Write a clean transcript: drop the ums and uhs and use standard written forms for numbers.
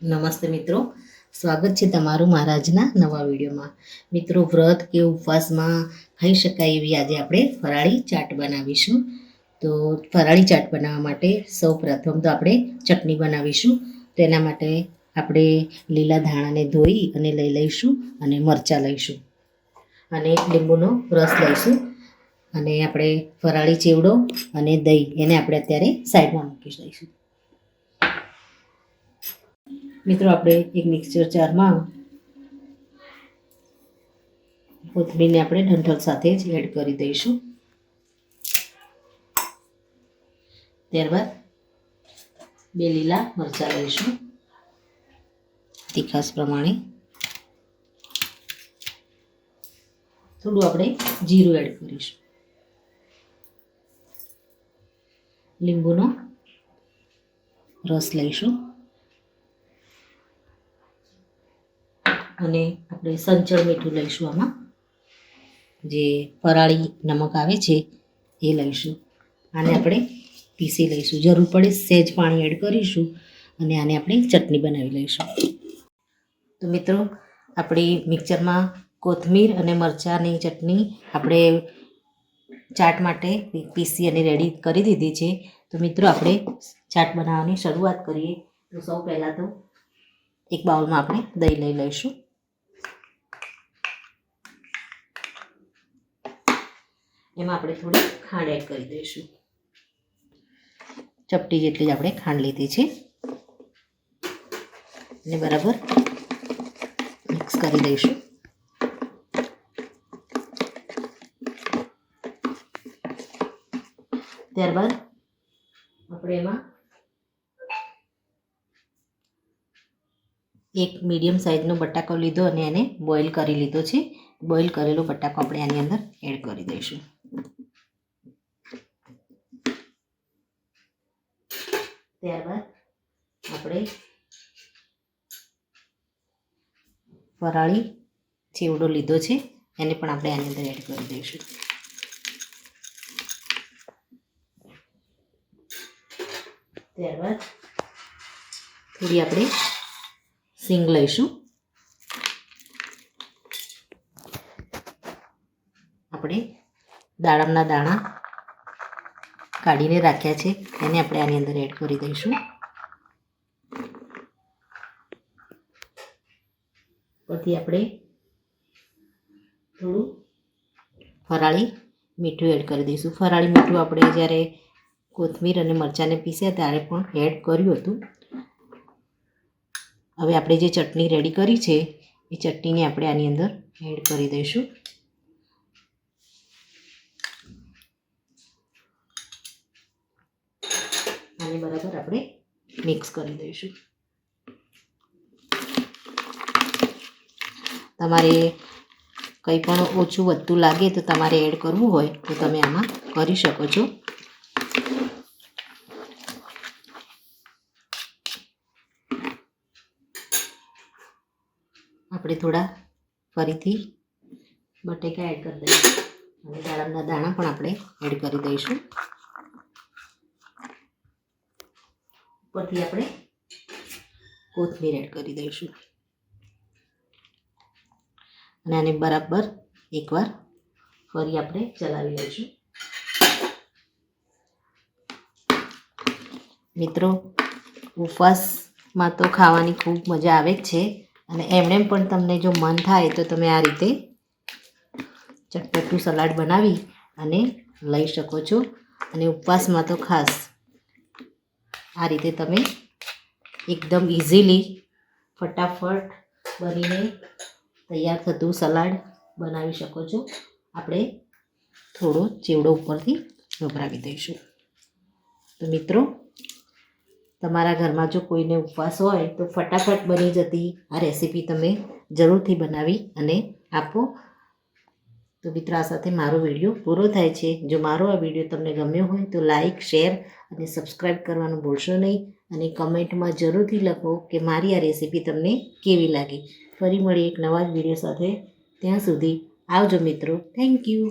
નમસ્તે મિત્રો, સ્વાગત છે તમારું મારા આજના નવા વિડીયોમાં. મિત્રો, વ્રત કે ઉપવાસમાં ખાઈ શકાય એવી આજે આપણે ફરાળી ચાટ બનાવીશું. તો ફરાળી ચાટ બનાવવા માટે સૌ પ્રથમ તો આપણે ચટણી બનાવીશું. તો એના માટે આપણે લીલા ધાણાને ધોઈ અને લઈ લઈશું અને મરચાં લઈશું અને લીંબુનો રસ લઈશું અને આપણે ફરાળી ચેવડો અને દહીં એને આપણે અત્યારે સાઈડમાં મૂકી દઈશું. મિત્રો, આપણે એક મિક્સર જારમાં કોથમીરને આપણે ડંઠલ સાથે જ એડ કરી દઈશું. ત્યારબાદ 2 લીલા મરચાં લઈશું તીખાસ પ્રમાણે. થોડું આપણે જીરું એડ કરીશું. લીંબુનો રસ લઈશું અને આપણે સંચળ મીઠું લઈશું. આમાં જે ફરાળી નમક આવે છે એ લઈશું. આને આપણે પીસી લઈશું. જરૂર પડે સહેજ પાણી એડ કરીશું અને આને આપણે ચટણી બનાવી લઈશું. તો મિત્રો, આપણી મિક્સરમાં કોથમીર અને મરચાંની ચટણી આપણે ચાટ માટે પીસી અને રેડી કરી દીધી છે. તો મિત્રો, આપણે ચાટ બનાવવાની શરૂઆત કરીએ. તો સૌ પહેલાં તો એક બાઉલમાં આપણે દહીં લઈ લઈશું. એમાં આપણે થોડી ખાંડ એડ કરી દઈશું. ચપટી જેટલી જ આપણે ખાંડ લીધી છે અને બરાબર મિક્સ કરી દઈશું. ત્યારબાદ આપણે એમાં એક મીડિયમ સાઇઝનો બટાકો લીધો અને એને બોઇલ કરી લીધો છે. બોઇલ કરેલો બટાકો આપણે આની અંદર એડ કરી દઈશું. ત્યારબાદ આપણે ફરાળી ચેવડો લીધો છે એને પણ આપણે આની અંદર એડ કરી દઈશું. ત્યારબાદ થોડી આપણે સીંગ લઈશું. આપણે દાડમના દાણા કાઢીને રાખ્યા છે એને આપણે આની અંદર એડ કરી દઈશું. પછી આપણે થોડું ફરાળી મીઠું એડ કરી દઈશું. ફરાળી મીઠું આપણે જ્યારે કોથમીર અને મરચાંને પીસ્યા ત્યારે પણ એડ કર્યું હતું. હવે આપણે જે ચટણી રેડી કરી છે એ ચટણીને આપણે આની અંદર એડ કરી દઈશું. આને બરાબર આપણે મિક્સ કરી દઈશું. તમારે કંઈ પણ ઓછું વધતું લાગે તો તમારે એડ કરવું હોય તો તમે આમાં કરી શકો છો. આપણે થોડા ફરીથી બટેકા એડ કરી દઈશું અને દાડમના દાણા પણ આપણે એડ કરી દઈશું. ઉપરથી આપણે કોથમીર એડ કરી દઈશું અને આને બરાબર એકવાર ફરી આપણે ચલાવી લઈશું. મિત્રો, ઉપવાસમાં તો ખાવાની ખૂબ મજા આવે જ છે અને એમણે પણ તમને જો મન થાય તો તમે આ રીતે ચટપટું સલાડ બનાવી અને લઈ શકો છો. અને ઉપવાસમાં તો ખાસ આ રીતે તમે એકદમ ઇઝીલી ફટાફટ બનીને તૈયાર થતું સલાડ બનાવી શકો છો. આપણે થોડો ચેવડો ઉપરથી ગભરાવી દઈશું. તો મિત્રો, તમારા ઘરમાં જો કોઈને ઉપવાસ હોય તો ફટાફટ બની જતી આ રેસીપી તમે જરૂરથી બનાવી અને આપો. તો મિત્રો, આ સાથે મારો વિડીયો પૂરો થાય છે. જો મારો આ વિડીયો તમને ગમ્યો હોય તો લાઈક, શેર અને સબસ્ક્રાઈબ કરવાનું ભૂલશો નહીં અને કમેન્ટમાં જરૂરથી લખો કે મારી આ રેસીપી તમને કેવી લાગી. ફરી મળી એક નવા જ વિડીયો સાથે. ત્યાં સુધી આવજો મિત્રો. Thank you.